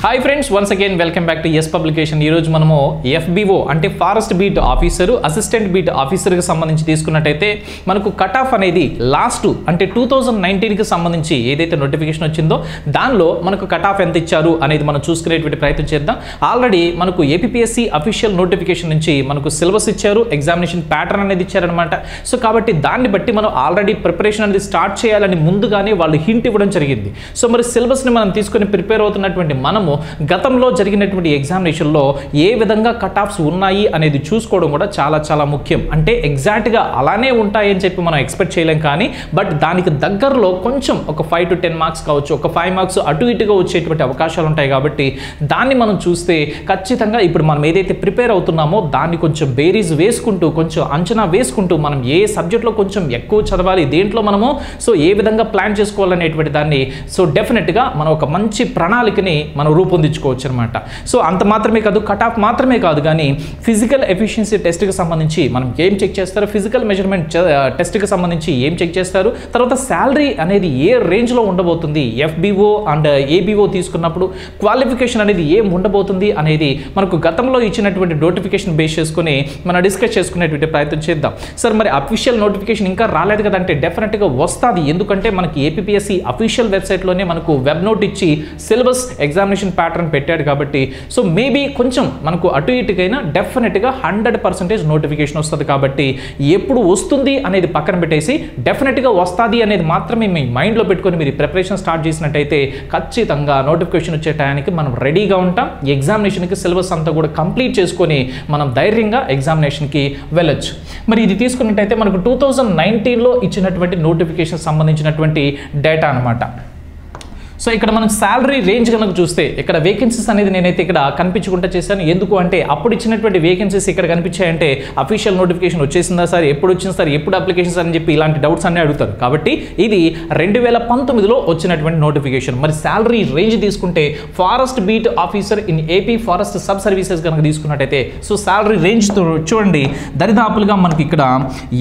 Hi friends, once again welcome back to S publication. ఈరోజు మనము FBO అంటే forest beat officer, assistant beat ఆఫీసర్కి సంబంధించి తీసుకున్నట్టయితే మనకు కట్ ఆఫ్ అనేది లాస్ట్ అంటే 2019కి సంబంధించి ఏదైతే నోటిఫికేషన్ వచ్చిందో దానిలో మనకు కట్ ఆఫ్ ఎంత ఇచ్చారు అనేది మనం చూసుకునేటువంటి ప్రయత్నం చేద్దాం. ఆల్రెడీ మనకు ఏపీఎస్సీ అఫీషియల్ నోటిఫికేషన్ నుంచి మనకు సిలబస్ ఇచ్చారు, ఎగ్జామినేషన్ ప్యాటర్న్ అనేది ఇచ్చారనమాట. సో కాబట్టి దాన్ని బట్టి మనం ఆల్రెడీ ప్రిపరేషన్ అనేది స్టార్ట్ చేయాలని ముందుగానే వాళ్ళు హింట్ ఇవ్వడం జరిగింది. సో మరి సిలబస్ని మనం తీసుకొని ప్రిపేర్ అవుతున్నటువంటి మనము గతంలో జరిగినటువంటి ఎగ్జామినేషన్లో ఏ విధంగా కట్ ఆఫ్స్ ఉన్నాయి అనేది చూసుకోవడం కూడా చాలా చాలా ముఖ్యం. అంటే ఎగ్జాక్ట్గా అలానే ఉంటాయని చెప్పి మనం ఎక్స్పెక్ట్ చేయలేం, కానీ బట్ దానికి దగ్గరలో కొంచెం ఒక 5 to 10 మార్క్స్ కావచ్చు, ఒక 5 మార్క్స్ అటు ఇటుగా వచ్చేటువంటి అవకాశాలు ఉంటాయి. కాబట్టి దాన్ని మనం చూస్తే ఖచ్చితంగా ఇప్పుడు మనం ఏదైతే ప్రిపేర్ అవుతున్నామో దాన్ని కొంచెం బేరీజ్ వేసుకుంటూ, కొంచెం అంచనా వేసుకుంటూ మనం ఏ సబ్జెక్ట్లో కొంచెం ఎక్కువ చదవాలి, దేంట్లో మనము సో ఏ విధంగా ప్లాన్ చేసుకోవాలనేటువంటి దాన్ని సో డెఫినెట్గా మనం ఒక మంచి ప్రణాళికని మనం రూపొందించుకోవచ్చు అనమాట. సో అంత మాత్రమే కాదు, కట్ ఆఫ్ మాత్రమే కాదు, కానీ ఫిజికల్ ఎఫిషియన్సీ టెస్ట్కి సంబంధించి మనం ఏం చెక్ చేస్తారు, ఫిజికల్ మెజర్మెంట్ టెస్ట్కి సంబంధించి ఏం చెక్ చేస్తారు, తర్వాత శాలరీ అనేది ఏ రేంజ్లో ఉండబోతుంది, ఎఫ్బిఓ అండ్ ఏబిఓ తీసుకున్నప్పుడు క్వాలిఫికేషన్ అనేది ఏం ఉండబోతుంది అనేది మనకు గతంలో ఇచ్చినటువంటి నోటిఫికేషన్ బేస్ చేసుకుని మనం డిస్కస్ చేసుకునేటువంటి ప్రయత్నం చేద్దాం. సార్ మరి అఫీషియల్ నోటిఫికేషన్ ఇంకా రాలేదు కదంటే డెఫినెట్గా వస్తుంది. ఎందుకంటే మనకి ఏపీఎస్సీ అఫీషియల్ వెబ్సైట్లోనే మనకు వెబ్ నోట్ ఇచ్చి సిలబస్ ఎగ్జామినేషన్ ప్యాటర్న్ పెట్టాడు. కాబట్టి సో మేబీ కొంచెం మనకు అటు ఇటుకైనా డెఫినెట్గా 100% నోటిఫికేషన్ వస్తుంది. కాబట్టి ఎప్పుడు వస్తుంది అనేది పక్కన పెట్టేసి డెఫినెట్గా వస్తుంది అనేది మాత్రమే మీ మైండ్లో పెట్టుకొని మీరు ప్రిపరేషన్ స్టార్ట్ చేసినట్టయితే ఖచ్చితంగా నోటిఫికేషన్ వచ్చే టైంకి మనం రెడీగా ఉంటాం. ఎగ్జామినేషన్కి సిలబస్ అంతా కూడా కంప్లీట్ చేసుకొని మనం ధైర్యంగా ఎగ్జామినేషన్కి వెళ్ళొచ్చు. మరి ఇది తీసుకున్నట్టయితే మనకు 2019లో ఇచ్చినటువంటి నోటిఫికేషన్ సంబంధించినటువంటి డేటా అనమాట. సో ఇక్కడ మనం శాలరీ రేంజ్ కనుక చూస్తే ఇక్కడ వేకెన్సీస్ అనేది నేనైతే ఇక్కడ కనిపించుకుంటా చేశాను. ఎందుకు అంటే అప్పుడు ఇచ్చినటువంటి వేకెన్సీస్ ఇక్కడ కనిపించాయంటే అఫీషియల్ నోటిఫికేషన్ వచ్చేసిందా సార్, ఎప్పుడు వచ్చింది సార్, ఎప్పుడు అప్లికేషన్స్ అని చెప్పి ఇలాంటి డౌట్స్ అన్నీ అడుగుతారు. కాబట్టి ఇది 2019లో వచ్చినటువంటి నోటిఫికేషన్. మరి శాలరీ రేంజ్ తీసుకుంటే forest beat officer in AP forest sub services కనుక తీసుకున్నట్టయితే సో శాలరీ రేంజ్ చూడండి, దరిదాపులుగా మనకి ఇక్కడ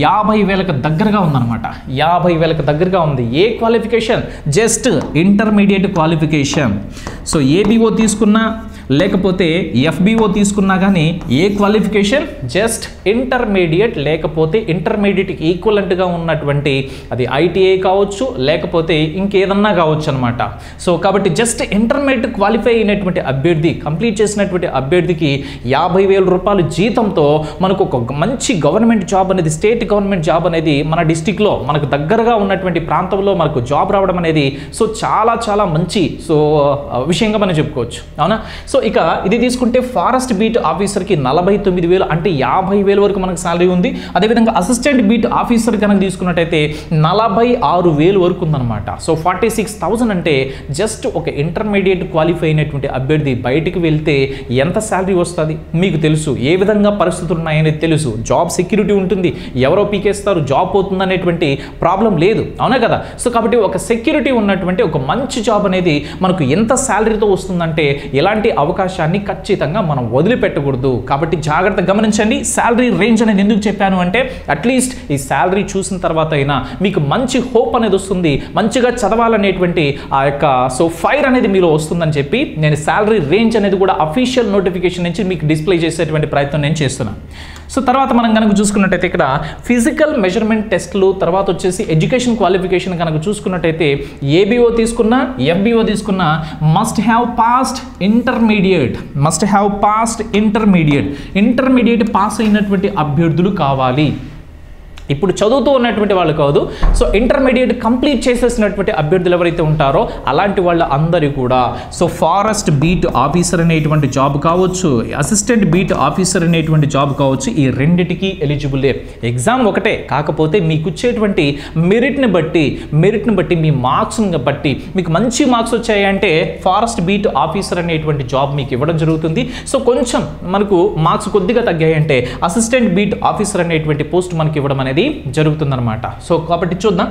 50,000కు దగ్గరగా ఉందన్నమాట. 50,000కు దగ్గరగా ఉంది. ఏ qualification? Just intermediate qualification. So ABO తీసుకున్నా లేకపోతే ఎఫ్బిఓ తీసుకున్నా కానీ ఏ క్వాలిఫికేషన్? జస్ట్ ఇంటర్మీడియట్, లేకపోతే ఇంటర్మీడియట్కి ఈక్వలెంట్గా ఉన్నటువంటి అది ఐటీఐ కావచ్చు లేకపోతే ఇంకేదన్నా కావచ్చు అనమాట. సో కాబట్టి జస్ట్ ఇంటర్మీడియట్ క్వాలిఫై అయినటువంటి అభ్యర్థి, కంప్లీట్ చేసినటువంటి అభ్యర్థికి 50,000 రూపాయలు జీతంతో మనకు ఒక మంచి గవర్నమెంట్ జాబ్ అనేది, స్టేట్ గవర్నమెంట్ జాబ్ అనేది మన డిస్టిక్లో మనకు దగ్గరగా ఉన్నటువంటి ప్రాంతంలో మనకు జాబ్ రావడం అనేది సో చాలా చాలా మంచి సో విషయంగా మనం చెప్పుకోవచ్చు, అవునా? సో ఇక ఇది తీసుకుంటే ఫారెస్ట్ బీట్ ఆఫీసర్కి 49,000 అంటే 50,000 వరకు మనకు శాలరీ ఉంది. అదేవిధంగా అసిస్టెంట్ బీట్ ఆఫీసర్ కనుక తీసుకున్నట్టయితే 46,000 వరకు ఉందన్నమాట. సో 46,000 అంటే జస్ట్ ఒక ఇంటర్మీడియట్ క్వాలిఫై అయినటువంటి అభ్యర్థి బయటికి వెళ్తే ఎంత శాలరీ వస్తుంది మీకు తెలుసు, ఏ విధంగా పరిస్థితులు ఉన్నాయనేది తెలుసు. జాబ్ సెక్యూరిటీ ఉంటుంది, ఎవరో పీకేస్తారు, జాబ్ పోతుంది అనేటువంటి ప్రాబ్లం లేదు, అవునా కదా? సో కాబట్టి ఒక సెక్యూరిటీ ఉన్నటువంటి ఒక మంచి జాబ్ అనేది మనకు ఎంత శాలరీతో వస్తుందంటే ఎలాంటి అవకాశాన్ని ఖచ్చితంగా మనం వదిలిపెట్టకూడదు. కాబట్టి జాగ్రత్తగా గమనించండి. శాలరీ రేంజ్ అనేది ఎందుకు చెప్పాను అంటే అట్లీస్ట్ ఈ శాలరీ చూసిన తర్వాత అయినా మీకు మంచి హోప్ అనేది వస్తుంది, మంచిగా చదవాలనేటువంటి ఆ యొక్క సో ఫైర్ అనేది మీలో వస్తుందని చెప్పి నేను శాలరీ రేంజ్ అనేది కూడా అఫీషియల్ నోటిఫికేషన్ నుంచి మీకు డిస్ప్లే చేసేటువంటి ప్రయత్నం నేను చేస్తున్నాను. సో తర్వాత మనం కనుక చూసుకున్నట్టయితే ఇక్కడ ఫిజికల్ మెజర్మెంట్ టెస్ట్లు, తర్వాత వచ్చేసి ఎడ్యుకేషన్ క్వాలిఫికేషన్ కనుక చూసుకున్నట్టయితే ఏబిఓ తీసుకున్నా ఎఫ్బిఓ తీసుకున్నా must have passed intermediate pass అయినటువంటి అభ్యర్థులు కావాలి. ఇప్పుడు చదువుతూ ఉన్నటువంటి వాళ్ళు కాదు, సో ఇంటర్మీడియట్ కంప్లీట్ చేసేసినటువంటి అభ్యర్థులు ఎవరైతే ఉంటారో అలాంటి వాళ్ళ అందరూ కూడా సో ఫారెస్ట్ బీట్ ఆఫీసర్ అనేటువంటి జాబ్ కావచ్చు, అసిస్టెంట్ బీట్ ఆఫీసర్ అనేటువంటి జాబ్ కావచ్చు, ఈ రెండిటికి ఎలిజిబులే. ఎగ్జామ్ ఒకటే, కాకపోతే మీకు వచ్చేటువంటి మెరిట్ని బట్టి మీ మార్క్స్ని బట్టి మీకు మంచి మార్క్స్ వచ్చాయంటే ఫారెస్ట్ బీట్ ఆఫీసర్ అనేటువంటి జాబ్ మీకు ఇవ్వడం జరుగుతుంది. సో కొంచెం మనకు మార్క్స్ కొద్దిగా తగ్గాయంటే అసిస్టెంట్ బీట్ ఆఫీసర్ అనేటువంటి పోస్ట్ మనకి ఇవ్వడం అనేది జరుగుతుందన్నమాట. సో కాబట్టి చూద్దాం.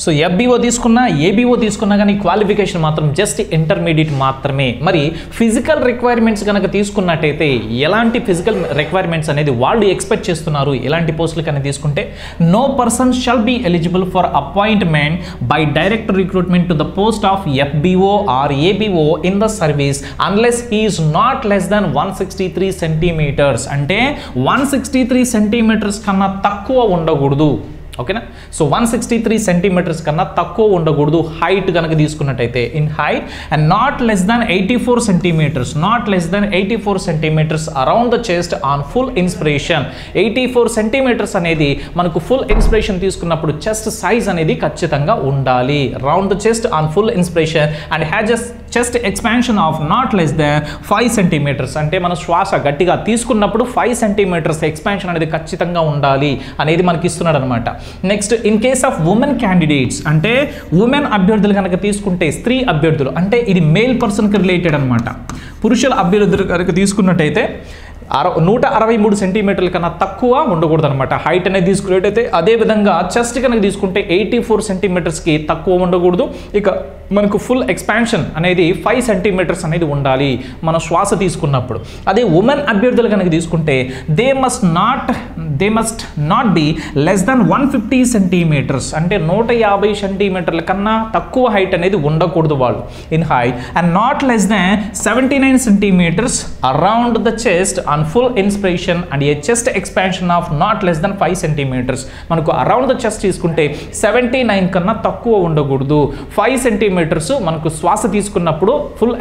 సో FBO తీసుకున్నా ABO తీసుకున్నా కానీ క్వాలిఫికేషన్ మాత్రం జస్ట్ ఇంటర్మీడియట్ మాత్రమే. మరి ఫిజికల్ రిక్వైర్మెంట్స్ కనుక తీసుకున్నట్టయితే ఎలాంటి ఫిజికల్ రిక్వైర్మెంట్స్ అనేది వాళ్ళు ఎక్స్పెక్ట్ చేస్తున్నారు, ఎలాంటి పోస్టులు కనుక తీసుకుంటే no person shall be eligible for appointment by direct recruitment to the post of FBO or ABO in the service unless he is not less than 163 centimetres. అంటే 163 సెంటీమీటర్స్ కన్నా తక్కువ ఉండకూడదు. ఓకేనా? సో 163 సెంటీమీటర్స్ కన్నా తక్కువ ఉండకూడదు హైట్ కనుక తీసుకున్నట్టయితే in height and not less than 84 centimetres, not less than 84 centimetres around the chest on full inspiration. 84 centimetres అనేది మనకు ఫుల్ ఇన్స్పిరేషన్ తీసుకున్నప్పుడు చెస్ట్ సైజ్ అనేది ఖచ్చితంగా ఉండాలి. Round the chest on full inspiration and has chest expansion of not less than 5 centimetres. అంటే మన శ్వాస గట్టిగా తీసుకున్నప్పుడు 5 సెంటీమీటర్స్ ఎక్స్పాన్షన్ అనేది ఖచ్చితంగా ఉండాలి అనేది మనకి ఇస్తున్నాడు అనమాట. Next in case of women candidates, అంటే ఉమెన్ అభ్యర్థులు కనుక తీసుకుంటే స్త్రీ అభ్యర్థులు, అంటే ఇది మేల్ పర్సన్కి రిలేటెడ్ అనమాట. పురుషుల అభ్యర్థులు కనుక తీసుకున్నట్టయితే 163 సెంటీమీటర్ల కన్నా తక్కువ ఉండకూడదు అనమాట హైట్ అనేది తీసుకున్నట్టయితే. అదేవిధంగా చెస్ట్ కనుక తీసుకుంటే 84 సెంటీమీటర్స్కి తక్కువ ఉండకూడదు. ఇక మనకు ఫుల్ ఎక్స్పాన్షన్ అనేది 5 సెంటీమీటర్స్ అనేది ఉండాలి మన శ్వాస తీసుకున్నప్పుడు. అదే ఉమెన్ అభ్యర్థులు కనుక తీసుకుంటే they must not be less than 150 centimetres. అంటే 150 సెంటీమీటర్ల కన్నా తక్కువ హైట్ అనేది ఉండకూడదు వాళ్ళు in height and not less than 79 centimetres around the chest on full inspiration and a chest expansion of not less than 5 centimetres. మనకు అరౌండ్ ద చెస్ట్ తీసుకుంటే 79 కన్నా తక్కువ ఉండకూడదు. 5 సెంటీమీటర్స్ మనకు శ్వాస తీసుకున్నప్పుడు ఫుల్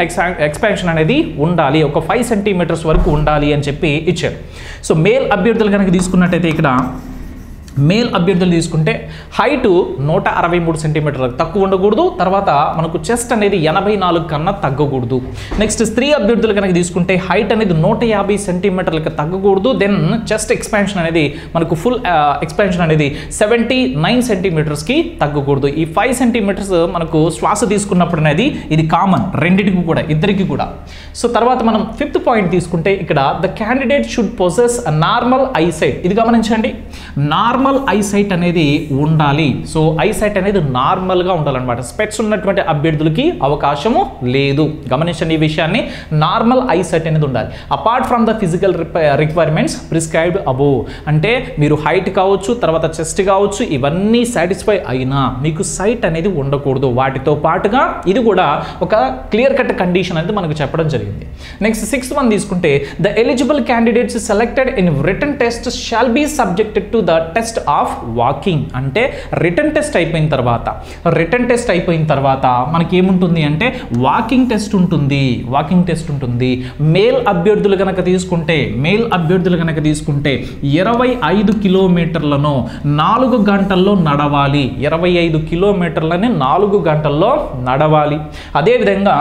ఎక్స్పాన్షన్ అనేది ఉండాలి, ఒక 5 సెంటీమీటర్స్ వరకు ఉండాలి అని చెప్పి ఇచ్చారు. సో మేల్ అభ్యర్థులు కనుక తీసుకున్నట్టయితే ఇక్కడ మేల్ అభ్యర్థులు తీసుకుంటే హైటు 163 సెంటీమీటర్లకు తక్కువ ఉండకూడదు. తర్వాత మనకు చెస్ట్ అనేది 84 కన్నా తగ్గకూడదు. నెక్స్ట్ స్త్రీ అభ్యర్థులు కనుక తీసుకుంటే హైట్ అనేది 150 సెంటీమీటర్లకు తగ్గకూడదు. దెన్ చెస్ట్ ఎక్స్పాన్షన్ అనేది మనకు ఫుల్ ఎక్స్పాన్షన్ అనేది 79 సెంటీమీటర్స్కి తగ్గకూడదు. ఈ 5 సెంటీమీటర్స్ మనకు శ్వాస తీసుకున్నప్పుడు అనేది ఇది కామన్ రెండింటికి కూడా, ఇద్దరికి కూడా. సో తర్వాత మనం 5th పాయింట్ తీసుకుంటే ఇక్కడ the candidate should possess normal eyesight. ఇది గమనించండి, నార్మల్ ఐసైట్ అనేది ఉండాలి. సో ఐసైట్ అనేది నార్మల్గా ఉండాలన్నమాట. స్పెట్స్ ఉన్నటువంటి అభ్యర్థులకి అవకాశము లేదు. గమనించండి ఈ విషయాన్ని, నార్మల్ ఐసైట్ అనేది ఉండాలి. Apart from the physical requirements prescribed above. అంటే మీరు హైట్ కావచ్చు, తర్వాత చెస్ట్ కావచ్చు, ఇవన్నీ సాటిస్ఫై అయినా మీకు సైట్ అనేది ఉండకూడదు. వాటితో పాటుగా ఇది కూడా ఒక క్లియర్ కట్ కండిషన్ అనేది మనకు చెప్పడం జరిగింది. నెక్స్ట్ 6th వన్ తీసుకుంటే the eligible candidates selected in written test shall be subjected to the test of walking. అంటే రిటన్ టెస్ట్ అయిపోయిన తర్వాత మనకి ఏముంటుంది అంటే వాకింగ్ టెస్ట్ ఉంటుంది. మేల్ అభ్యర్థులు కనుక తీసుకుంటే 25 కిలోమీటర్లను 4 గంటల్లో నడవాలి. 25 కిలోమీటర్లని 4 గంటల్లో నడవాలి. అదేవిధంగా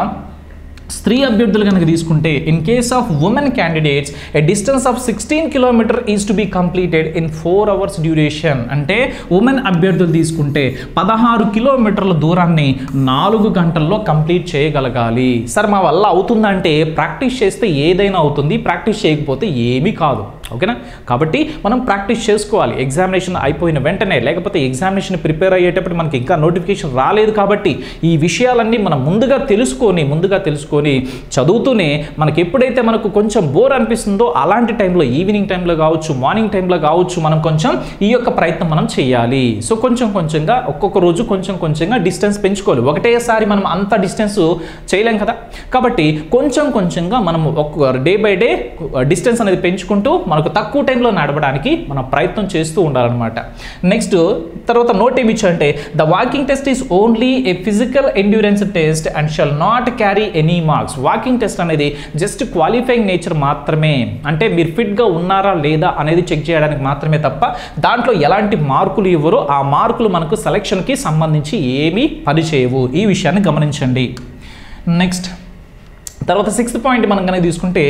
స్త్రీ అభ్యర్థులు కనుక తీసుకుంటే in case of women candidates a distance of 16 kilometre is to be completed in 4 hours duration. అంటే ఉమెన్ అభ్యర్థులు తీసుకుంటే 16 కిలోమీటర్ల దూరాన్ని 4 గంటల్లో కంప్లీట్ చేయగలగాలి. సార్ మా వల్ల అవుతుందంటే ప్రాక్టీస్ చేస్తే ఏదైనా అవుతుంది, ప్రాక్టీస్ చేయకపోతే ఏమీ కాదు. ఓకేనా? కాబట్టి మనం ప్రాక్టీస్ చేసుకోవాలి ఎగ్జామినేషన్ అయిపోయిన వెంటనే, లేకపోతే ఎగ్జామినేషన్ ప్రిపేర్ అయ్యేటప్పుడు మనకి ఇంకా నోటిఫికేషన్ రాలేదు కాబట్టి ఈ విషయాలన్నీ మనం ముందుగా తెలుసుకొని చదువుతూనే మనకి ఎప్పుడైతే మనకు కొంచెం బోర్ అనిపిస్తుందో అలాంటి టైంలో, ఈవినింగ్ టైంలో కావచ్చు, మార్నింగ్ టైంలో కావచ్చు, మనం కొంచెం ఈ యొక్క ప్రయత్నం మనం చేయాలి. సో కొంచెంగా ఒక్కొక్క రోజు కొంచెంగా డిస్టెన్స్ పెంచుకోవాలి. ఒకటేసారి మనం అంత డిస్టెన్స్ చేయలేం కదా. కాబట్టి కొంచెంగా మనం డే బై డే డిస్టెన్స్ అనేది పెంచుకుంటూ మనకు తక్కువ టైంలో నడవడానికి మనం ప్రయత్నం చేస్తూ ఉండాలన్నమాట. నెక్స్ట్ తర్వాత నోట్ ఏమి ఇచ్చారంటే the walking test is only A physical endurance test and shall not carry any marks. Walking test అనేది జస్ట్ క్వాలిఫైయింగ్ నేచర్ మాత్రమే. అంటే మీరు ఫిట్గా ఉన్నారా లేదా అనేది చెక్ చేయడానికి మాత్రమే తప్ప దాంట్లో ఎలాంటి మార్కులు ఇవ్వరు. ఆ మార్కులు మనకు సెలక్షన్కి సంబంధించి ఏమీ పనిచేయవు. ఈ విషయాన్ని గమనించండి. నెక్స్ట్ తర్వాత 6th పాయింట్ మనం కనుక తీసుకుంటే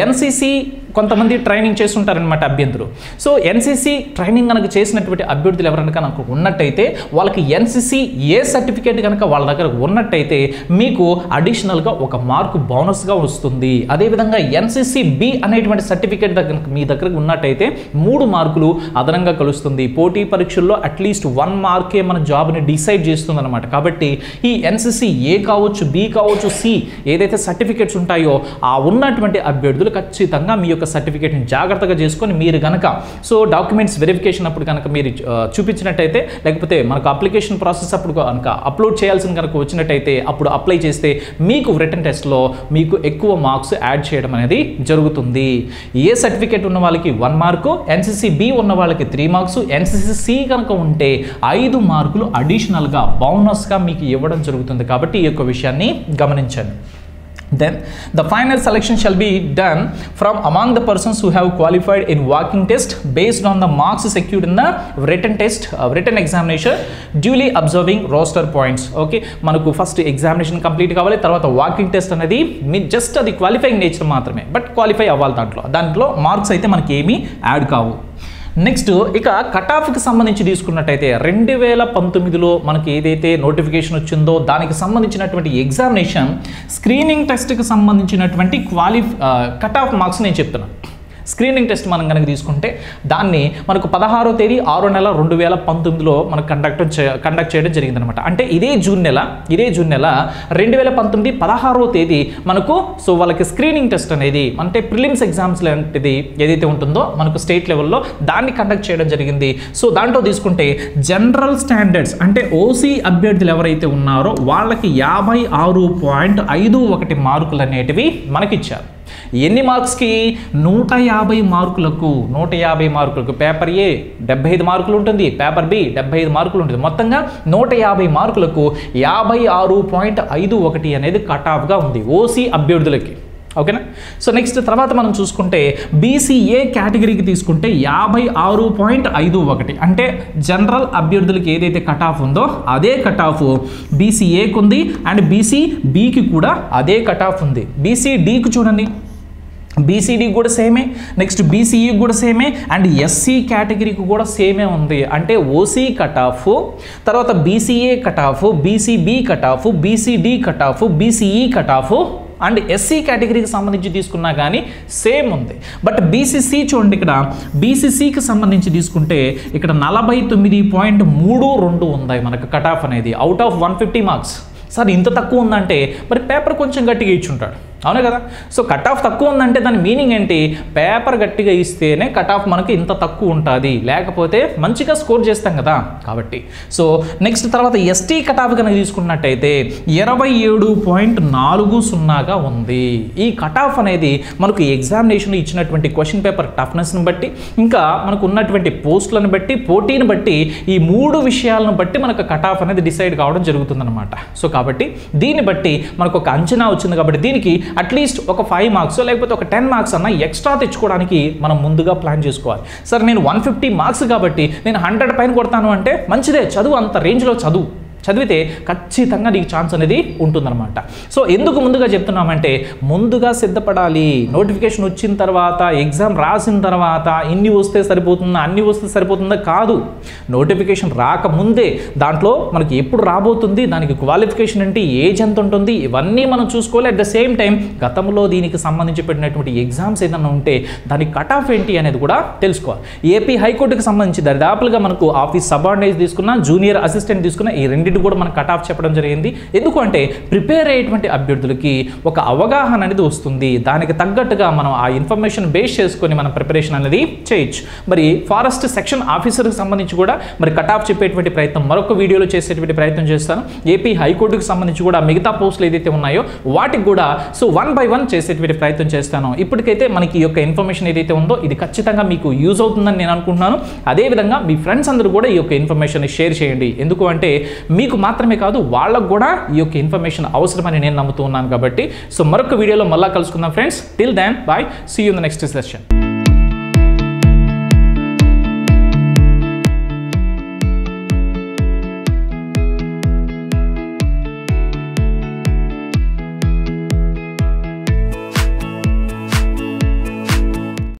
ఎన్సీసీ కొంతమంది ట్రైనింగ్ చేస్తుంటారనమాట అభ్యర్థులు. సో ఎన్సీసీ ట్రైనింగ్ కనుక చేసినటువంటి అభ్యర్థులు ఎవరైనా కనుక ఉన్నట్టయితే వాళ్ళకి ఎన్సీసీ ఏ సర్టిఫికేట్ కనుక వాళ్ళ దగ్గర ఉన్నట్టయితే మీకు అడిషనల్గా ఒక మార్కు బోనస్గా వస్తుంది. అదేవిధంగా ఎన్సీసీ బి అనేటువంటి సర్టిఫికేట్ దగ్గర మీ దగ్గర ఉన్నట్టయితే 3 మార్కులు అదనంగా కలుస్తుంది. పోటీ పరీక్షల్లో అట్లీస్ట్ 1 మార్కే మన జాబ్ని డిసైడ్ చేస్తుంది అనమాట. కాబట్టి ఈ ఎన్సీసీ ఏ కావచ్చు, బి కావచ్చు, సి ఏదైతే సర్టిఫికేట్స్ ఉంటాయో ఆ ఉన్నటువంటి అభ్యర్థులు ఖచ్చితంగా మీ యొక్క సర్టిఫికేట్ని జాగ్రత్తగా చేసుకొని మీరు కనుక సో డాక్యుమెంట్స్ వెరిఫికేషన్ అప్పుడు కనుక మీరు చూపించినట్టయితే, లేకపోతే మనకు అప్లికేషన్ ప్రాసెస్ అప్పుడు కనుక అప్లోడ్ చేయాల్సిన కనుక వచ్చినట్టయితే అప్పుడు అప్లై చేస్తే మీకు రిటన్ టెస్ట్లో మీకు ఎక్కువ మార్క్స్ యాడ్ చేయడం అనేది జరుగుతుంది. ఏ సర్టిఫికేట్ ఉన్న వాళ్ళకి 1 మార్కు, ఎన్సీసీ బి ఉన్న వాళ్ళకి 3 మార్క్స్, ఎన్సీసీ సి కనుక ఉంటే 5 మార్కులు అడిషనల్గా బోనస్గా మీకు ఇవ్వడం జరుగుతుంది. కాబట్టి ఈ యొక్క విషయాన్ని గమనించండి. Then the final selection shall be done from among the persons who have qualified in walking test based on the marks secured in the written examination duly observing roster points. Okay, మనకు first examination complete కావాలి, తర్వాత walking test అనేది మీ just అది qualifying nature మాత్రమే, but qualify అవ్వాలి. దాంట్లో marks అయితే మనకి ఏమీ యాడ్ కావు. నెక్స్ట్ ఇక కట్ ఆఫ్కి సంబంధించి తీసుకున్నట్టయితే 2019లో మనకి ఏదైతే నోటిఫికేషన్ వచ్చిందో దానికి సంబంధించినటువంటి ఎగ్జామినేషన్ స్క్రీనింగ్ టెస్ట్కి సంబంధించినటువంటి కట్ ఆఫ్ మార్క్స్ నేను చెప్తున్నాను. స్క్రీనింగ్ టెస్ట్ మనం కనుక తీసుకుంటే దాన్ని మనకు 16వ తేదీ 6వ నెల 2019లో మనకు కండక్ట్ చేయడం జరిగిందనమాట. అంటే ఇదే జూన్ నెల 2019 16వ తేదీ మనకు సో వాళ్ళకి స్క్రీనింగ్ టెస్ట్ అనేది అంటే ప్రిలిమ్స్ ఎగ్జామ్స్ లాంటిది ఏదైతే ఉంటుందో మనకు స్టేట్ లెవెల్లో దాన్ని కండక్ట్ చేయడం జరిగింది. సో దాంట్లో తీసుకుంటే జనరల్ స్టాండర్డ్స్ అంటే ఓసీ అభ్యర్థులు ఎవరైతే ఉన్నారో వాళ్ళకి 56.51 మార్కులు అనేటివి మనకిచ్చారు. ఎన్ని మార్క్స్కి? 150 మార్కులకు. పేపర్ ఏ 75 మార్కులు ఉంటుంది, పేపర్ బి 75 మార్కులు ఉంటుంది. మొత్తంగా 150 మార్కులకు 56.51 అనేది కట్ ఆఫ్గా ఉంది ఓసీ అభ్యర్థులకి. ఓకేనా? సో నెక్స్ట్ తర్వాత మనం చూసుకుంటే బీసీఏ కేటగిరీకి తీసుకుంటే 56.51 అంటే జనరల్ అభ్యర్థులకి ఏదైతే కట్ ఆఫ్ ఉందో అదే కట్ ఆఫ్ బీసీఏకి ఉంది అండ్ బీసీబీకి కూడా అదే కట్ ఆఫ్ ఉంది. బీసీడీకి చూడండి, బీసీడీకి కూడా సేమే, నెక్స్ట్ బీసీఈకి కూడా సేమే అండ్ ఎస్సీ కేటగిరీకి కూడా సేమే ఉంది. అంటే ఓసీ కట్ ఆఫ్, తర్వాత BCA cut off, BCB cut off, BCD cut off, BCE cut off and SC కేటగిరీకి సంబంధించి తీసుకున్నా కానీ సేమ్ ఉంది. బట్ బీసీసీ చూడండి, ఇక్కడ బీసీసీకి సంబంధించి తీసుకుంటే ఇక్కడ 49.32 ఉంది మనకు కట్ ఆఫ్ అనేది అవుట్ ఆఫ్ 150 మార్క్స్. సార్ ఇంత తక్కువ ఉందంటే మరి పేపర్ కొంచెం గట్టిగా ఇచ్చుంటాడు, అవునే కదా? సో కట్ ఆఫ్ తక్కువ ఉందంటే దాని మీనింగ్ ఏంటి? పేపర్ గట్టిగా ఇస్తేనే కట్ ఆఫ్ మనకి ఇంత తక్కువ ఉంటుంది, లేకపోతే మంచిగా స్కోర్ చేస్తాం కదా. కాబట్టి సో నెక్స్ట్ తర్వాత ఎస్టీ కట్ ఆఫ్ కనుక తీసుకున్నట్టయితే 27.40గా ఉంది. ఈ కట్ ఆఫ్ అనేది మనకు ఎగ్జామినేషన్ ఇచ్చినటువంటి క్వశ్చన్ పేపర్ టఫ్నెస్ని బట్టి, ఇంకా మనకు ఉన్నటువంటి పోస్టులను బట్టి, పోటీని బట్టి, ఈ 3 విషయాలను బట్టి మనకు కట్ ఆఫ్ అనేది డిసైడ్ కావడం జరుగుతుందన్నమాట. సో కాబట్టి దీన్ని బట్టి మనకు ఒక అంచనా వచ్చింది. కాబట్టి దీనికి అట్లీస్ట్ ఒక 5 మార్క్స్ లేకపోతే ఒక 10 మార్క్స్ అన్న ఎక్స్ట్రా తెచ్చుకోవడానికి మనం ముందుగా ప్లాన్ చేసుకోవాలి. సార్ నేను 150 మార్క్స్ కాబట్టి నేను 100 పైన కొడతాను అంటే మంచిదే, చదువు అంత రేంజ్లో చదివితే ఖచ్చితంగా నీకు ఛాన్స్ అనేది ఉంటుందన్నమాట. సో ఎందుకు ముందుగా చెప్తున్నామంటే ముందుగా సిద్ధపడాలి. నోటిఫికేషన్ వచ్చిన తర్వాత, ఎగ్జామ్ రాసిన తర్వాత ఇన్ని వస్తే సరిపోతుందా, అన్ని వస్తే సరిపోతుందా కాదు. నోటిఫికేషన్ రాకముందే దాంట్లో మనకి ఎప్పుడు రాబోతుంది, దానికి క్వాలిఫికేషన్ ఏంటి, ఏజ్ ఎంత ఉంటుంది, ఇవన్నీ మనం చూసుకోవాలి. అట్ ద సేమ్ టైం గతంలో దీనికి సంబంధించి పెట్టినటువంటి ఎగ్జామ్స్ ఏదైనా ఉంటే దానికి కట్ ఆఫ్ ఏంటి అనేది కూడా తెలుసుకోవాలి. ఏపీ హైకోర్టుకి సంబంధించి దరిదాపులుగా మనకు ఆఫీస్ సబార్డినేట్ తీసుకున్న, జూనియర్ అసిస్టెంట్ తీసుకున్న ఈ రెండింటి కూడా మనం కట్ ఆఫ్ చెప్పడం జరిగింది. ఎందుకు అంటే ప్రిపేర్ అయ్యేటువంటి అభ్యర్థులకి ఒక అవగాహన అనేది వస్తుంది. దానికి తగ్గట్టుగా మనం ఆ ఇన్ఫర్మేషన్ బేస్ చేసుకొని మనం ప్రిపరేషన్ అనేది చేయొచ్చు. మరి ఫారెస్ట్ సెక్షన్ ఆఫీసర్కి సంబంధించి కూడా మరి కట్ ఆఫ్ చెప్పేటువంటి ప్రయత్నం మరొక వీడియోలో చేసేటువంటి ప్రయత్నం చేస్తాను. ఏపీ హైకోర్టుకి సంబంధించి కూడా మిగతా పోస్టులు ఏదైతే ఉన్నాయో వాటికి కూడా సో 1 by 1 చేసేటువంటి ప్రయత్నం చేస్తాను. ఇప్పటికైతే మనకి ఈ యొక్క ఇన్ఫర్మేషన్ ఏదైతే ఉందో ఇది ఖచ్చితంగా మీకు యూజ్ అవుతుందని నేను అనుకుంటున్నాను. అదేవిధంగా మీ ఫ్రెండ్స్ అందరూ కూడా ఈ యొక్క ఇన్ఫర్మేషన్ షేర్ చేయండి. ఎందుకు అంటే మీకు మాత్రమే కాదు వాళ్ళకు కూడా ఈ యొక్క ఇన్ఫర్మేషన్ అవసరమని నేను నమ్ముతూ ఉన్నాను. కాబట్టి సో మరొక వీడియోలో మళ్ళీ కలుసుకుందాం friends. Till then bye, see you in the next session.